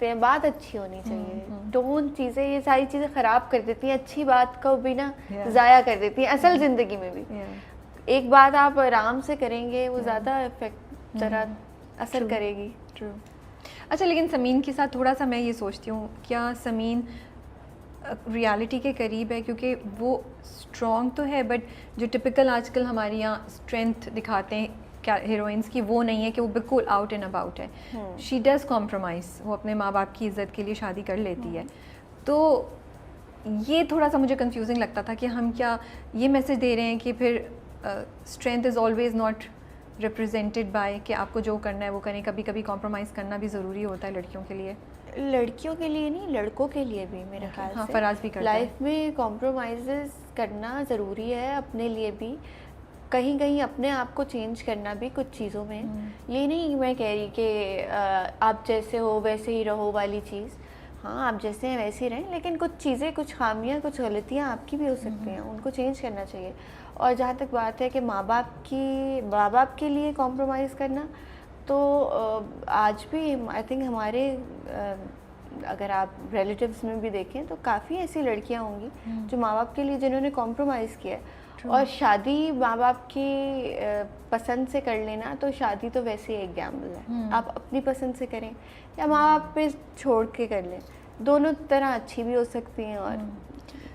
सकते हैं, बात अच्छी होनी चाहिए, टोन चीज़ें ये सारी चीज़ें ख़राब कर देती हैं, अच्छी बात को भी ना ज़ाया कर देती हैं असल ज़िंदगी में भी। एक बात आप आराम से करेंगे वो ज़्यादा इफेक्ट तरह असर करेगी। ट्रू। अच्छा, लेकिन समीन के साथ थोड़ा सा मैं ये सोचती हूँ, क्या समीन रियलिटी के करीब है? क्योंकि वो स्ट्रॉन्ग तो है बट जो टिपिकल आजकल हमारे यहाँ स्ट्रेंथ दिखाते हैं क्या हीरोइंस की, वो नहीं है कि वो बिल्कुल आउट एंड अबाउट है। शी डज़ कॉम्प्रोमाइज़, वो अपने माँ बाप की इज़्ज़त के लिए शादी कर लेती है। तो ये थोड़ा सा मुझे कंफ्यूजिंग लगता था कि हम क्या ये मैसेज दे रहे हैं कि फिर strength is always not represented by कि आपको जो करना है वो करें, कभी कभी कॉम्प्रोमाइज़ करना भी ज़रूरी होता है लड़कियों के लिए। लड़कियों के लिए नहीं, लड़कों के लिए भी मेरे ख्याल हाँ, से फराज भी करता है। लाइफ में कॉम्प्रोमाइज़ करना ज़रूरी है, अपने लिए भी, कहीं कहीं अपने आप को चेंज करना भी कुछ चीज़ों में। ये नहीं मैं कह रही कि आप जैसे हो वैसे ही रहो वाली चीज़, हाँ आप जैसे हैं वैसे ही रहें, लेकिन कुछ चीज़ें, कुछ खामियां, कुछ गलतियां आपकी भी हो सकती हैं, उनको चेंज करना चाहिए। और जहाँ तक बात है कि माँ बाप के लिए कॉम्प्रोमाइज़ करना, तो आज भी आई थिंक हमारे अगर आप रिलेटिव्स में भी देखें तो काफ़ी ऐसी लड़कियां होंगी जो माँ बाप के लिए जिन्होंने कॉम्प्रोमाइज़ किया है। और शादी माँ बाप की पसंद से कर लेना, तो शादी तो वैसे ही एक गैम्बल है। आप अपनी पसंद से करें या माँ बाप पे छोड़ के कर लें, दोनों तरह अच्छी भी हो सकती हैं और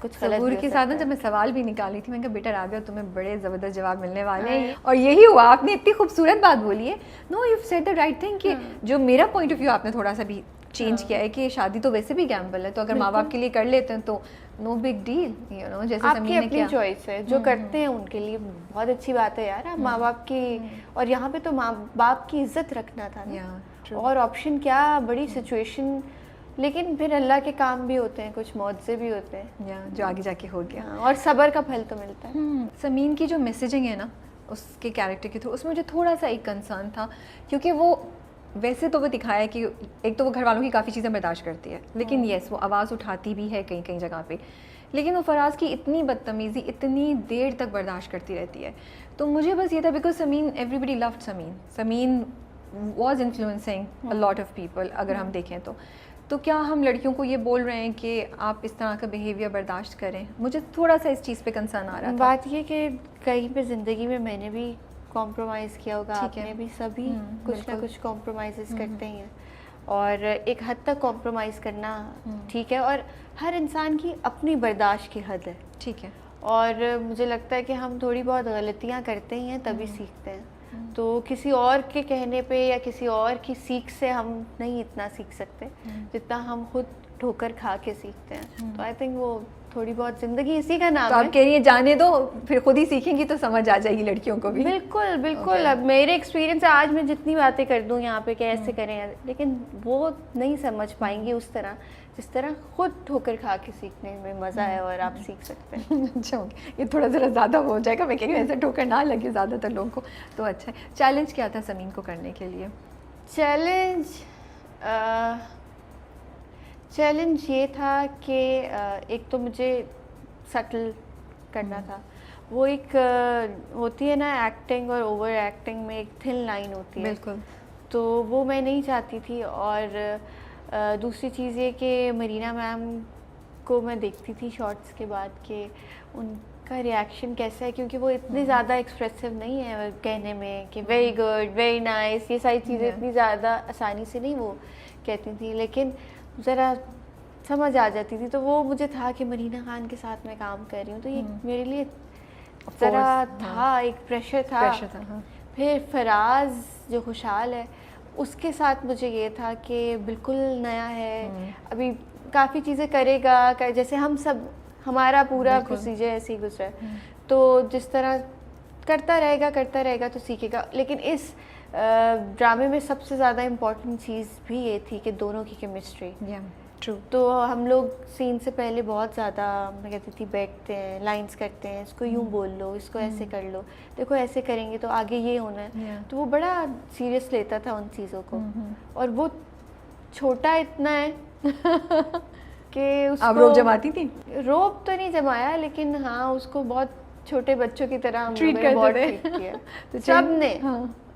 कुछ गलत भी हो के सकता साथ है। जब मैं सवाल भी निकाली थी, मैंने कहा बेटा राबिया तुम्हें बड़े ज़बरदस्त जवाब मिलने वाले हैं, और यही हुआ। आपने इतनी खूबसूरत बात बोली है, no you said the right thing, कि जो मेरा पॉइंट ऑफ व्यू आपने थोड़ा सा भी चेंज किया है कि शादी तो वैसे भी गैम्बल है, तो अगर माँ बाप के लिए कर लेते हैं तो no big deal, you know, जैसे आपकी अपनी चॉइस है, जो करते हैं उनके लिए बहुत अच्छी बात है यार। आप माँ बाप की, और यहाँ पे तो माँ बाप की इज्जत रखना था ना, और ऑप्शन क्या, बड़ी सिचुएशन, लेकिन फिर अल्लाह के काम भी होते हैं, कुछ मौजे भी होते हैं जो आगे जाके हो गया, और सब्र का फल तो मिलता है। समीन की जो मैसेजिंग है ना उसके कैरेक्टर के थ्रू, उसमें मुझे थोड़ा सा एक कंसर्न था, क्योंकि वो वैसे तो वो दिखाया है कि एक तो वो घर वालों की काफ़ी चीज़ें बर्दाश्त करती है, लेकिन येस वो आवाज़ उठाती भी है कहीं कहीं जगह पे, लेकिन वो फराज की इतनी बदतमीज़ी इतनी देर तक बर्दाश्त करती रहती है। तो मुझे बस ये था, because Sameen, everybody loved Sameen was influencing a lot of people, अगर हम देखें तो क्या हम लड़कियों को ये बोल रहे हैं कि आप इस तरह का बिहेवियर बर्दाश्त करें? मुझे थोड़ा सा इस चीज़ पे कंसर्न आ रहा था। बात ये कि कहीं पे ज़िंदगी में मैंने भी कॉम्प्रोमाइज़ किया होगा, आपने भी, सभी कुछ ना कुछ कॉम्प्रोमाइज़ करते ही हैं, और एक हद तक कॉम्प्रोमाइज़ करना ठीक है, और हर इंसान की अपनी बर्दाश्त की हद है, ठीक है। और मुझे लगता है कि हम थोड़ी बहुत गलतियाँ करते ही हैं तभी सीखते हैं, तो किसी और के कहने पे या किसी और की सीख से हम नहीं इतना सीख सकते जितना हम खुद ठोकर खा के सीखते हैं। तो आई थिंक वो थोड़ी बहुत ज़िंदगी इसी का नाम तो है। आप कह रही हैं जाने दो, फिर खुद ही सीखेंगी तो समझ आ जाएगी लड़कियों को भी। बिल्कुल बिल्कुल। अब मेरे एक्सपीरियंस से आज मैं जितनी बातें कर दूं यहाँ पे कैसे करें, लेकिन वो नहीं समझ पाएंगी उस तरह जिस तरह खुद ठोकर खा के सीखने में मज़ा है, और आप सीख सकते हैं। अच्छा, ये थोड़ा ज़रा ज़्यादा हो जाएगा, मैं कहेंगे ऐसे ठोकर ना लगे ज़्यादातर लोगों को, तो अच्छा है। चैलेंज क्या था समीन को करने के लिए? चैलेंज ये था कि एक तो मुझे सटल करना था। वो एक होती है ना एक्टिंग और ओवर एक्टिंग में एक थिन लाइन होती है, बिल्कुल, तो वो मैं नहीं चाहती थी। और दूसरी चीज़ ये कि मरीना मैम को मैं देखती थी शॉर्ट्स के बाद कि उनका रिएक्शन कैसा है, क्योंकि वो इतने ज़्यादा एक्सप्रेसिव नहीं है कहने में कि वेरी गुड, वेरी नाइस, ये सारी चीज़ें इतनी ज़्यादा आसानी से नहीं वो कहती थी, लेकिन ज़रा समझ आ जाती थी। तो वो मुझे था कि मरीना खान के साथ मैं काम कर रही हूँ, तो ये मेरे लिए ज़रा था, एक प्रेशर था। फिर फराज जो खुशहाल है उसके साथ मुझे ये था कि बिल्कुल नया है, अभी काफ़ी चीज़ें करेगा, जैसे हम सब, हमारा पूरा प्रोसीजर ऐसे ही गुजरा है, तो जिस तरह करता रहेगा तो सीखेगा। लेकिन इस ड्रामे में सबसे ज़्यादा इम्पोर्टेंट चीज़ भी ये थी कि दोनों की केमिस्ट्री। ट्रू। तो हम लोग सीन से पहले बहुत ज़्यादा, मैं कहती थी, बैठते हैं, लाइंस करते हैं, इसको यूँ बोल लो, इसको ऐसे कर लो, देखो ऐसे करेंगे तो आगे ये होना है। तो वो बड़ा सीरियस लेता था उन चीज़ों को, और वो छोटा इतना है कि उसको आप रोब जमाती थी? रोब तो नहीं जमाया, लेकिन हाँ उसको बहुत छोटे बच्चों की तरह हम ट्रीट लोगों ने बहुत करते ट्रीट किया। तो सब ने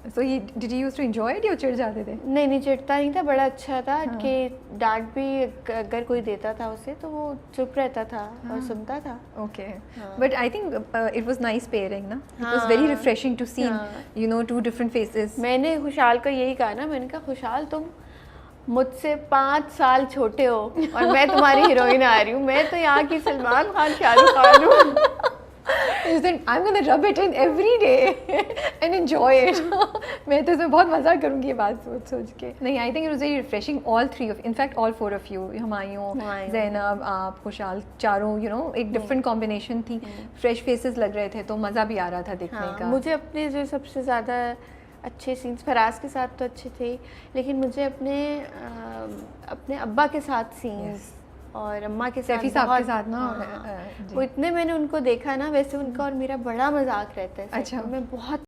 सो ही did you use to enjoy it या चिढ़ जाते थे? नहीं नहीं, चिढ़ता नहीं था, बड़ा अच्छा था हाँ। कि डांट भी अगर कोई देता था उसे तो वो चुप रहता था हाँ। और सुनता था। Okay, हाँ। but I think it was nice pairing, ना? It was very हाँ। refreshing to see, हाँ। you know, two different faces. मैंने खुशहाल को यही कहा ना, मैंने कहा खुशहाल तुम मुझसे 5 साल छोटे हो और मैं तुम्हारी हीरोइन आ रही हूँ, मैं तो यहाँ की सलमान खान, शाहरुख खान हूँ। You said, I'm gonna rub it in every day and enjoy it. मैं तो इसमें बहुत मज़ा करूँगी ये बात सोच के। नहीं, I think it was very refreshing. All three of, in fact, all four of you, Humayun, Zainab, आप, खुशहाल, चारों, you know, एक different combination थी। Fresh faces लग रहे थे तो मज़ा भी आ रहा था देखने हाँ, का। मुझे अपने जो सबसे ज़्यादा अच्छे सीन्स, फराज के साथ तो अच्छे थे, लेकिन मुझे अपने अब्बा के साथ सीन्स और अम्मा के साथ, सैफी साहब के साथ ना, हाँ, वो इतने मैंने उनको देखा ना, वैसे उनका और मेरा बड़ा मजाक रहता है। अच्छा। मैं बहुत